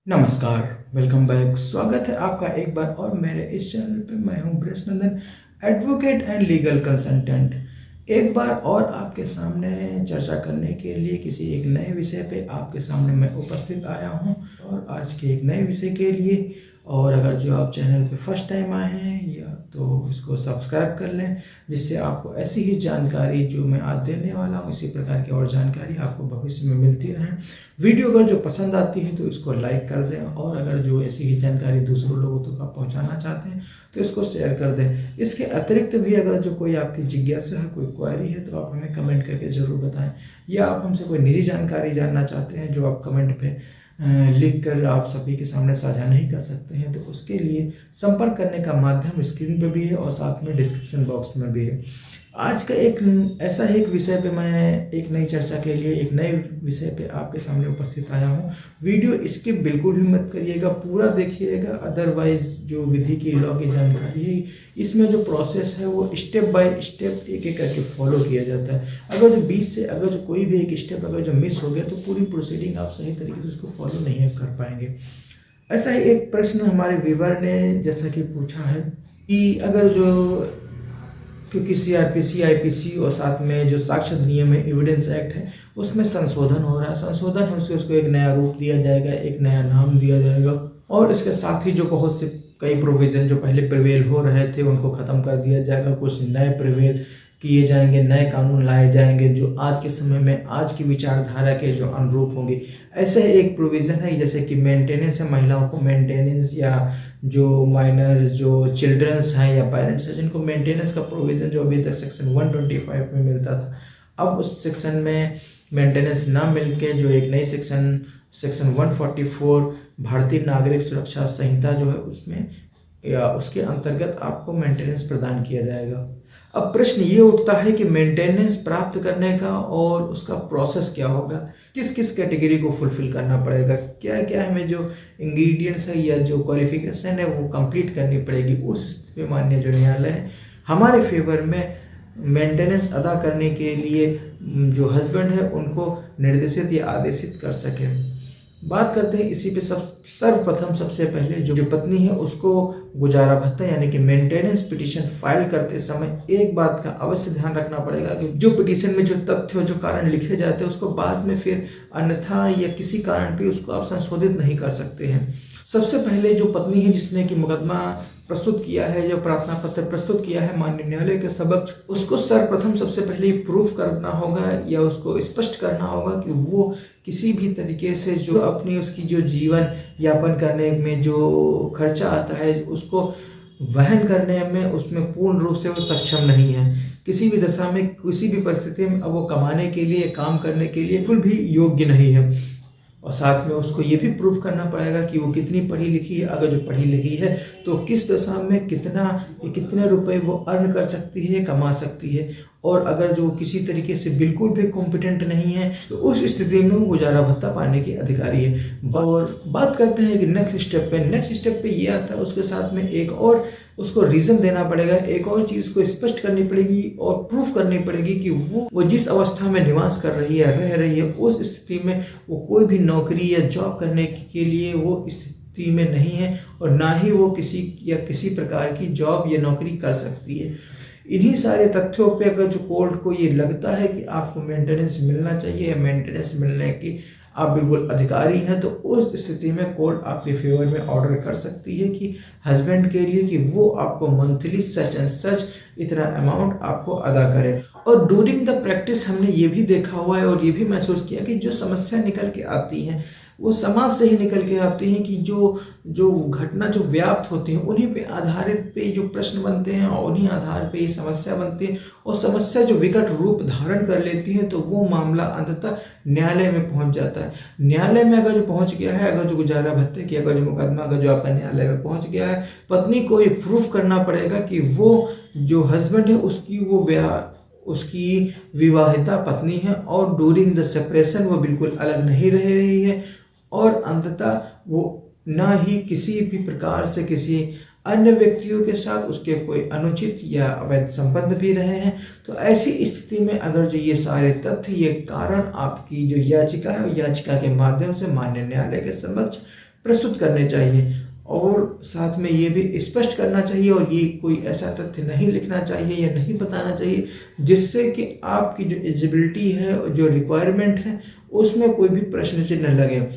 नमस्कार, welcome back. स्वागत है आपका एक बार और मेरे इस चैनल पे। मैं हूं ब्रजेश नंदन, एडवोकेट एंड लीगल कंसल्टेंट। एक बार और आपके सामने चर्चा करने के लिए किसी एक नए विषय पे आपके सामने मैं उपस्थित आया हूं और आज के एक नए विषय के लिए। और अगर जो आप चैनल पे फर्स्ट टाइम आए हैं या तो इसको सब्सक्राइब कर लें, जिससे आपको ऐसी ही जानकारी जो मैं आज देने वाला हूँ, इसी प्रकार की और जानकारी आपको भविष्य में मिलती रहे। वीडियो अगर जो पसंद आती है तो इसको लाइक कर दें, और अगर जो ऐसी ही जानकारी दूसरों लोगों तक आप पहुँचाना चाहते हैं तो इसको शेयर कर दें। इसके अतिरिक्त भी अगर जो कोई आपकी जिज्ञासा है, कोई क्वेरी है, तो आप हमें कमेंट करके ज़रूर बताएं, या आप हमसे कोई निजी जानकारी जानना चाहते हैं जो आप कमेंट पे लिख कर आप सभी के सामने साझा नहीं कर सकते हैं, तो उसके लिए संपर्क करने का माध्यम स्क्रीन पे भी है और साथ में डिस्क्रिप्शन बॉक्स में भी है। आज का एक ऐसा ही एक विषय पे मैं एक नई चर्चा के लिए एक नए विषय पे आपके सामने उपस्थित आया हूँ। वीडियो स्किप बिल्कुल भी मत करिएगा, पूरा देखिएगा। अदरवाइज जो विधि की लॉ की जानकारी है, इसमें जो प्रोसेस है वो स्टेप बाय स्टेप एक एक करके फॉलो किया जाता है। अगर जो बीच से अगर जो कोई भी एक स्टेप अगर जो मिस हो गया तो पूरी प्रोसीडिंग आप सही तरीके से उसको फॉलो नहीं कर पाएंगे। ऐसा ही एक प्रश्न हमारे व्यूवर ने जैसा कि पूछा है कि अगर जो, क्योंकि सीआरपीसी, आईपीसी और साथ में जो साक्ष्य अधिनियम है, एविडेंस एक्ट है, उसमें संशोधन हो रहा है। संशोधन हो से उसको एक नया रूप दिया जाएगा, एक नया नाम दिया जाएगा, और इसके साथ ही जो बहुत से कई प्रोविजन जो पहले प्रिवेल हो रहे थे उनको खत्म कर दिया जाएगा। कुछ नए प्रिवेल किए जाएंगे, नए कानून लाए जाएंगे जो आज के समय में आज की विचारधारा के जो अनुरूप होंगे। ऐसे एक प्रोविज़न है जैसे कि मेंटेनेंस है, महिलाओं को मेंटेनेंस, या जो माइनर जो चिल्ड्रंस हैं या पेरेंट्स हैं जिनको मेंटेनेंस का प्रोविज़न जो अभी तक सेक्शन 125 में मिलता था, अब उस सेक्शन में मेंटेनेंस ना मिलके जो एक नई सेक्शन 144 भारतीय नागरिक सुरक्षा संहिता जो है उसमें या उसके अंतर्गत आपको मेंटेनेंस प्रदान किया जाएगा। अब प्रश्न ये उठता है कि मेंटेनेंस प्राप्त करने का और उसका प्रोसेस क्या होगा, किस किस कैटेगरी को फुलफिल करना पड़ेगा, क्या क्या हमें जो इंग्रेडिएंट्स है या जो क्वालिफिकेशन है वो कंप्लीट करनी पड़ेगी। उस स्थिति में माननीय जो न्यायालय है हमारे फेवर में मेंटेनेंस अदा करने के लिए जो हस्बैंड है उनको निर्देशित या आदेशित कर सके। बात करते हैं इसी पे सर्वप्रथम सबसे पहले जो पत्नी है उसको गुजारा भत्ता यानी कि मेंटेनेंस पिटीशन फाइल करते समय एक बात का अवश्य ध्यान रखना पड़ेगा कि जो पिटीशन में जो तथ्य और जो कारण लिखे जाते हैं उसको बाद में फिर अन्यथा या किसी कारण पे उसको आप संशोधित नहीं कर सकते हैं। सबसे पहले जो पत्नी है जिसने कि मुकदमा प्रस्तुत किया है, जो प्रार्थना पत्र प्रस्तुत किया है माननीय न्यायालय के समक्ष, उसको सर्वप्रथम सबसे पहले प्रूफ करना होगा या उसको स्पष्ट करना होगा कि वो किसी भी तरीके से जो अपनी उसकी जो जीवन यापन करने में जो खर्चा आता है उसको वहन करने में उसमें पूर्ण रूप से वो सक्षम नहीं है। किसी भी दशा में किसी भी परिस्थिति में अब वो कमाने के लिए, काम करने के लिए बिल्कुल भी योग्य नहीं है। और साथ में उसको ये भी प्रूफ करना पड़ेगा कि वो कितनी पढ़ी लिखी है। अगर जो पढ़ी लिखी है तो किस दशा में कितने रुपए वो अर्न कर सकती है, कमा सकती है। और अगर जो किसी तरीके से बिल्कुल भी कॉम्पिटेंट नहीं है तो उस स्थिति में वो गुजारा भत्ता पाने की अधिकारी है। और बात करते हैं कि नेक्स्ट स्टेप पे ये आता है, उसके साथ में एक और उसको रीजन देना पड़ेगा, एक और चीज को स्पष्ट करनी पड़ेगी और प्रूफ करनी पड़ेगी कि वो जिस अवस्था में निवास कर रही है, रह रही है, उस स्थिति में वो कोई भी नौकरी या जॉब करने के लिए वो स्थिति में नहीं है और ना ही वो किसी प्रकार की जॉब या नौकरी कर सकती है। इन्हीं सारे तथ्यों पे अगर जो कोर्ट को ये लगता है कि आपको मेंटेनेंस मिलना चाहिए या मेंटेनेंस मिलने की आप बिल्कुल अधिकारी हैं, तो उस स्थिति में कोर्ट आपके फेवर में ऑर्डर कर सकती है कि हस्बैंड के लिए कि वो आपको मंथली सच एंड सच इतना अमाउंट आपको अदा करे। और ड्यूरिंग द प्रैक्टिस हमने ये भी देखा हुआ है और ये भी महसूस किया कि जो समस्या निकल के आती हैं वो समाज से ही निकल के आती हैं कि जो घटना जो व्याप्त होती है उन्हीं पे आधारित पे जो प्रश्न बनते हैं और उन्हीं आधार पे ये समस्या बनती है। और समस्या जो विकट रूप धारण कर लेती है तो वो मामला अंततः न्यायालय में पहुंच जाता है। न्यायालय में अगर जो पहुंच गया है, अगर जो गुजारा भत्ते की अगर जो मुकदमा अगर जो आपका न्यायालय में पहुंच गया है, पत्नी को ये प्रूफ करना पड़ेगा कि वो जो हस्बैंड है उसकी विवाहिता पत्नी है और ड्यूरिंग द सेपरेशन वो बिल्कुल अलग नहीं रह रही है और अंततः वो ना ही किसी भी प्रकार से किसी अन्य व्यक्तियों के साथ उसके कोई अनुचित या अवैध संबंध भी रहे हैं। तो ऐसी स्थिति में अगर जो ये सारे तथ्य, ये कारण आपकी जो याचिका है, याचिका के माध्यम से माननीय न्यायालय के समक्ष प्रस्तुत करने चाहिए और साथ में ये भी स्पष्ट करना चाहिए और ये कोई ऐसा तथ्य नहीं लिखना चाहिए या नहीं बताना चाहिए जिससे कि आपकी जो एलिजिबिलिटी है, जो रिक्वायरमेंट है, उसमें कोई भी प्रश्न चिन्ह लगे।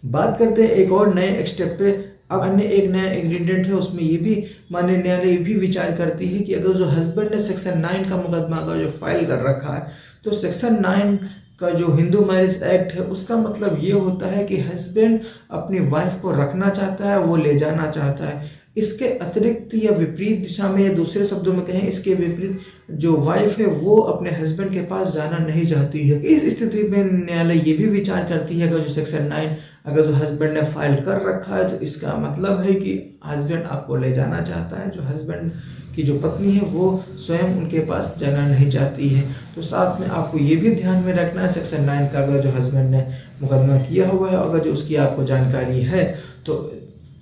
बात करते हैं एक और नए स्टेप पे। अब अन्य एक नया इंग्रेडिएंट है, उसमें ये भी माननीय न्यायालय ये भी विचार करती है कि अगर जो हस्बैंड ने सेक्शन 9 का मुकदमा अगर जो फाइल कर रखा है तो सेक्शन 9 का जो हिंदू मैरिज एक्ट है उसका मतलब ये होता है कि हस्बैंड अपनी वाइफ को रखना चाहता है, वो ले जाना चाहता है। इसके अतिरिक्त या विपरीत दिशा में या दूसरे शब्दों में कहें इसके विपरीत जो वाइफ है वो अपने हस्बैंड के पास जाना नहीं चाहती है। इस स्थिति में न्यायालय ये भी विचार करती है अगर जो सेक्शन 9 अगर जो हस्बैंड ने फाइल कर रखा है तो इसका मतलब है कि हस्बैंड आपको ले जाना चाहता है, जो हस्बैंड की जो पत्नी है वो स्वयं उनके पास जाना नहीं चाहती है। तो साथ में आपको ये भी ध्यान में रखना है सेक्शन 9 का अगर जो हस्बैंड ने मुकदमा किया हुआ है, अगर जो उसकी आपको जानकारी है तो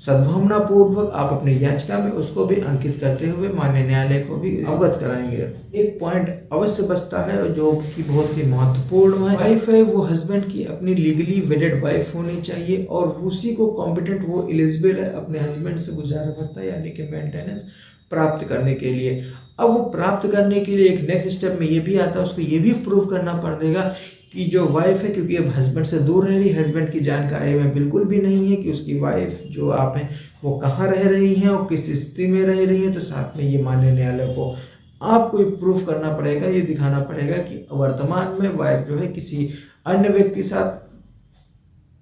सद्भावना पूर्वक आप अपनी याचिका में उसको भी अंकित करते हुए माननीय न्यायालय को भी अवगत कराएंगे। एक पॉइंट अवश्य बचता है जो कि बहुत ही महत्वपूर्ण है, वाइफ है वो हस्बैंड की अपनी लीगली वेडेड वाइफ होनी चाहिए और उसी को कॉम्पिटेंट वो एलिजिबल है अपने हस्बैंड से गुजारा भत्ता यानी कि मेंटेनेंस प्राप्त करने के लिए। अब वो प्राप्त करने के लिए एक नेक्स्ट स्टेप में ये भी आता है, उसको ये भी प्रूव करना पड़ेगा कि जो वाइफ है, क्योंकि अब हस्बैंड से दूर रह रही, हस्बैंड की जानकारी में बिल्कुल भी नहीं है कि उसकी वाइफ जो आप हैं वो कहाँ रह रही हैं और किस स्थिति में रह रही है, तो साथ में ये माननीय न्यायालय को आपको प्रूफ करना पड़ेगा, ये दिखाना पड़ेगा कि वर्तमान में वाइफ जो है किसी अन्य व्यक्ति के साथ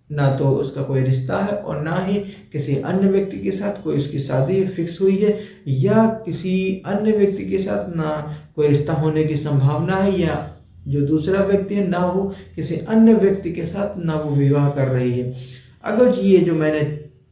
ना तो उसका कोई रिश्ता है और ना ही किसी अन्य व्यक्ति के साथ कोई उसकी शादी फिक्स हुई है या किसी अन्य व्यक्ति के साथ ना कोई रिश्ता होने की संभावना है या जो दूसरा व्यक्ति है ना वो किसी अन्य व्यक्ति के साथ ना वो विवाह कर रही है। अगर ये जो मैंने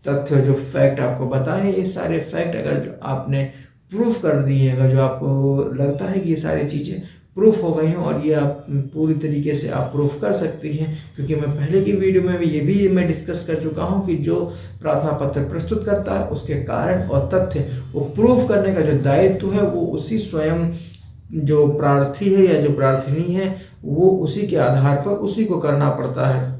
तथ्य जो फैक्ट आपको बताए, ये सारे फैक्ट अगर जो आपने प्रूफ कर दिए, अगर जो आपको लगता है कि ये सारी चीज़ें प्रूफ हो गई हैं और ये आप पूरी तरीके से आप प्रूफ कर सकती हैं, क्योंकि मैं पहले की वीडियो में भी ये भी मैं डिस्कस कर चुका हूं कि जो प्रार्थना पत्र प्रस्तुत करता है उसके कारण और तथ्य वो प्रूफ करने का जो दायित्व है वो उसी स्वयं जो प्रार्थी है या जो प्रार्थिनी है वो उसी के आधार पर उसी को करना पड़ता है।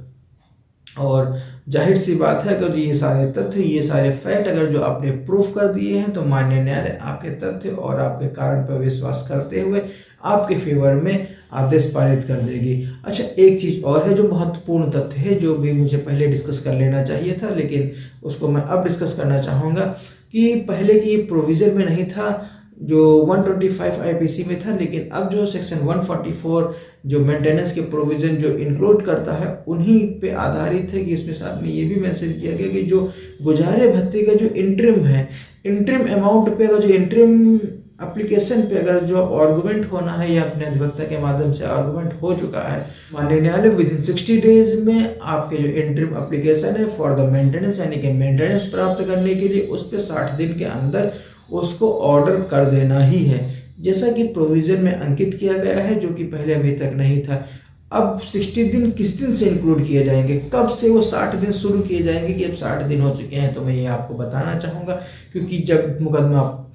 और जाहिर सी बात है अगर ये सारे तथ्य, ये सारे फैक्ट अगर जो आपने प्रूफ कर दिए हैं तो माननीय न्यायालय आपके तथ्य और आपके कारण पर विश्वास करते हुए आपके फेवर में आदेश पारित कर देगी। अच्छा, एक चीज और है जो महत्वपूर्ण तथ्य है जो भी मुझे पहले डिस्कस कर लेना चाहिए था, लेकिन उसको मैं अब डिस्कस करना चाहूँगा कि पहले की प्रोविजन में नहीं था, जो 125 आईपीसी में था, लेकिन अब जो सेक्शन 144 जो मेंटेनेंस के प्रोविजन जो इंक्लूड करता है उन्हीं पे आधारित है कि इसमें साथ में ये भी मेंशन किया गया कि जो गुजारे भत्ते का जो इंटरिम है, इंटरिम अमाउंट पे अगर जो इंटरिम एप्लीकेशन पे अगर जो आर्गुमेंट होना है या अपने अधिवक्ता के माध्यम से आर्गुमेंट हो चुका है, माननीय न्यायालय विद इन 60 डेज में आपके जो इंटरिम एप्लीकेशन है फॉर द मेंटेनेंस यानी कि मेंटेनेंस प्राप्त करने के लिए उस पर 60 दिन के अंदर उसको ऑर्डर कर देना ही है, जैसा कि प्रोविजन में अंकित किया गया है, जो कि पहले अभी तक नहीं था। अब 60 दिन किस दिन से इंक्लूड किए जाएंगे, कब से वो 60 दिन शुरू किए जाएंगे कि अब 60 दिन हो चुके हैं, तो मैं ये आपको बताना चाहूँगा। क्योंकि जब मुकदमा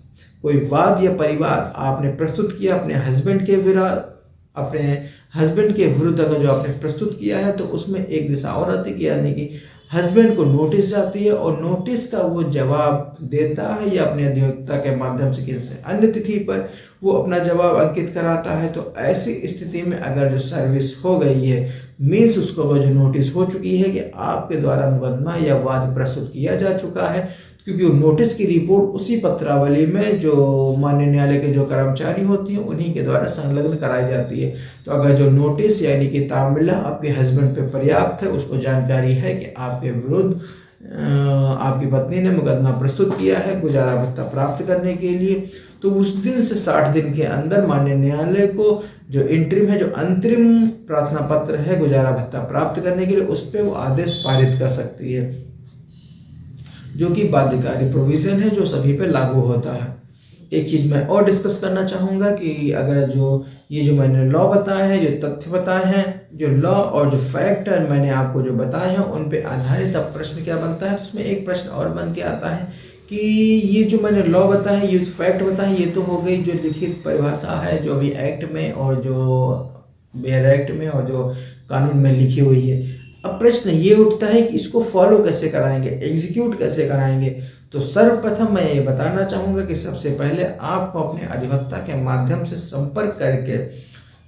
कोई वाद या परिवार आपने प्रस्तुत किया अपने हस्बैंड के विरुद्ध अगर जो आपने प्रस्तुत किया है तो उसमें एक दिशा और आती है, यानी कि हस्बैंड को नोटिस जाती है और नोटिस का वो जवाब देता है या अपने अधिवक्ता के माध्यम से किसी अन्य तिथि पर वो अपना जवाब अंकित कराता है। तो ऐसी स्थिति में अगर जो सर्विस हो गई है मीन्स उसको जो नोटिस हो चुकी है कि आपके द्वारा मुकदमा या वाद प्रस्तुत किया जा चुका है, क्योंकि वो नोटिस की रिपोर्ट उसी पत्रावली में जो माननीय न्यायालय के जो कर्मचारी होती हैं उन्हीं के द्वारा संलग्न कराई जाती है। तो अगर जो नोटिस यानी कि तामिला आपके हस्बैंड पे पर्याप्त है, उसको जानकारी है कि आपके विरुद्ध आपकी पत्नी ने मुकदमा प्रस्तुत किया है गुजारा भत्ता प्राप्त करने के लिए, तो उस दिन से 60 दिन के अंदर माननीय न्यायालय को जो इंटरिम है, जो अंतरिम प्रार्थना पत्र है गुजारा भत्ता प्राप्त करने के लिए, उस पर वो आदेश पारित कर सकती है, जो कि बाध्यकारी प्रोविजन है जो सभी पे लागू होता है। एक चीज मैं और डिस्कस करना चाहूंगा कि अगर जो मैंने लॉ बताए हैं, जो तथ्य बताए हैं, जो लॉ और जो फैक्ट मैंने आपको जो बताए हैं उन पे आधारित अब प्रश्न क्या बनता है, तो उसमें एक प्रश्न और बन के आता है कि ये जो मैंने लॉ बताया है, ये फैक्ट बताए, ये तो हो गई जो लिखित परिभाषा है जो अभी एक्ट में और जो बेयर एक्ट में और जो कानून में लिखी हुई है। अब प्रश्न ये उठता है कि इसको फॉलो कैसे कराएंगे, एग्जीक्यूट कैसे कराएंगे। तो सर्वप्रथम मैं ये बताना चाहूँगा कि सबसे पहले आपको अपने अधिवक्ता के माध्यम से संपर्क करके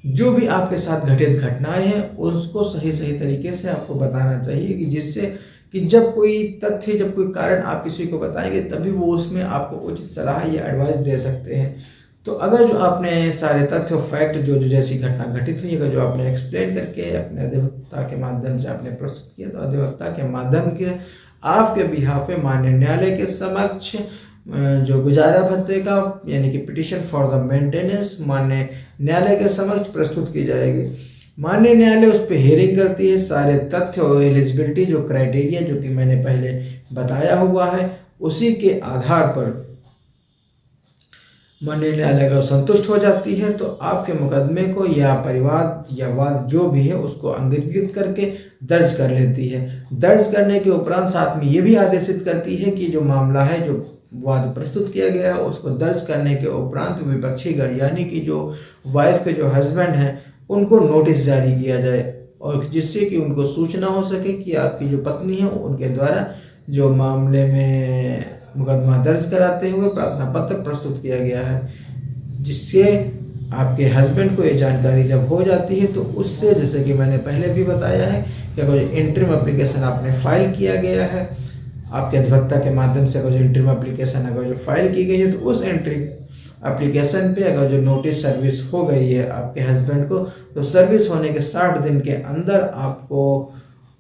जो भी आपके साथ घटित घटनाएं हैं उसको सही सही तरीके से आपको बताना चाहिए, कि जिससे कि जब कोई तथ्य, जब कोई कारण आप किसी को बताएंगे तभी वो उसमें आपको उचित सलाह या एडवाइस दे सकते हैं। तो अगर जो आपने सारे तथ्य और फैक्ट जो जो जैसी घटना घटित हुई, अगर जो आपने एक्सप्लेन करके अपने अधिवक्ता के माध्यम से आपने प्रस्तुत किया, तो अधिवक्ता के माध्यम के आपके बिहाफ पे माननीय न्यायालय के समक्ष जो गुजारा भत्ते का यानी कि पिटिशन फॉर द मेंटेनेंस माननीय न्यायालय के समक्ष प्रस्तुत की जाएगी। माननीय न्यायालय उस पर हियरिंग करती है। सारे तथ्य और एलिजिबिलिटी जो क्राइटेरिया जो कि मैंने पहले बताया हुआ है, उसी के आधार पर माननीय न्यायालय का संतुष्ट हो जाती है, तो आपके मुकदमे को या परिवाद या वाद जो भी है उसको अंगीकृत करके दर्ज कर लेती है। दर्ज करने के उपरांत साथ में ये भी आदेशित करती है कि जो मामला है, जो वाद प्रस्तुत किया गया है, उसको दर्ज करने के उपरांत विपक्षी गण यानी कि जो वाइफ के जो हस्बैंड हैं उनको नोटिस जारी किया जाए, और जिससे कि उनको सूचना हो सके कि आपकी जो पत्नी है उनके द्वारा जो मामले में मुकदमा दर्ज कराते हुए प्रार्थना पत्र प्रस्तुत किया गया है। जिससे आपके हस्बैंड को ये जानकारी जब हो जाती है, तो उससे जैसे कि मैंने पहले भी बताया है कि अगर इंटरिम एप्लीकेशन आपने फाइल किया गया है आपके अधिवक्ता के माध्यम से, अगर जो इंटरिम एप्लीकेशन अगर जो फाइल की गई है, तो उस इंटरिम एप्लीकेशन पे अगर जो नोटिस सर्विस हो गई है आपके हस्बैंड को, तो सर्विस होने के 60 दिन के अंदर आपको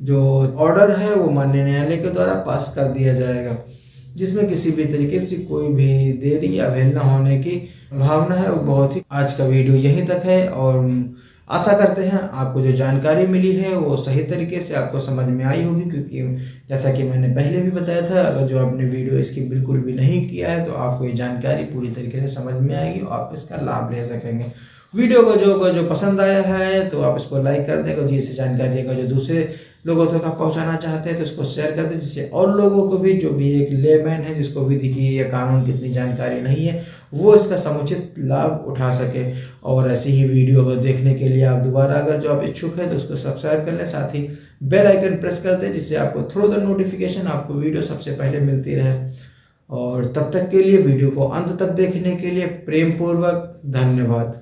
जो ऑर्डर है वो माननीय न्यायालय के द्वारा पास कर दिया जाएगा, जिसमें किसी भी तरीके से कोई भी देरी या अवहेलना होने की भावना है वो बहुत ही। आज का वीडियो यहीं तक है, और आशा करते हैं आपको जो जानकारी मिली है वो सही तरीके से आपको समझ में आई होगी, क्योंकि जैसा कि मैंने पहले भी बताया था, अगर जो आपने वीडियो इसकी बिल्कुल भी नहीं किया है तो आपको ये जानकारी पूरी तरीके से समझ में आएगी और आप इसका लाभ ले सकेंगे। वीडियो को जो पसंद आया है तो आप इसको लाइक कर दें, और इस जानकारी को जो दूसरे लोगों तक आप पहुंचाना चाहते हैं तो इसको शेयर कर दें, जिससे और लोगों को भी, जो भी एक लेमैन है जिसको विधि की या कानून की इतनी जानकारी नहीं है, वो इसका समुचित लाभ उठा सके। और ऐसी ही वीडियो को देखने के लिए आप दोबारा अगर जो आप इच्छुक है तो उसको सब्सक्राइब कर लें, साथ ही बेल आइकन प्रेस कर दें, जिससे आपको थ्रू द नोटिफिकेशन आपको वीडियो सबसे पहले मिलती रहे। और तब तक के लिए वीडियो को अंत तक देखने के लिए प्रेम पूर्वक धन्यवाद।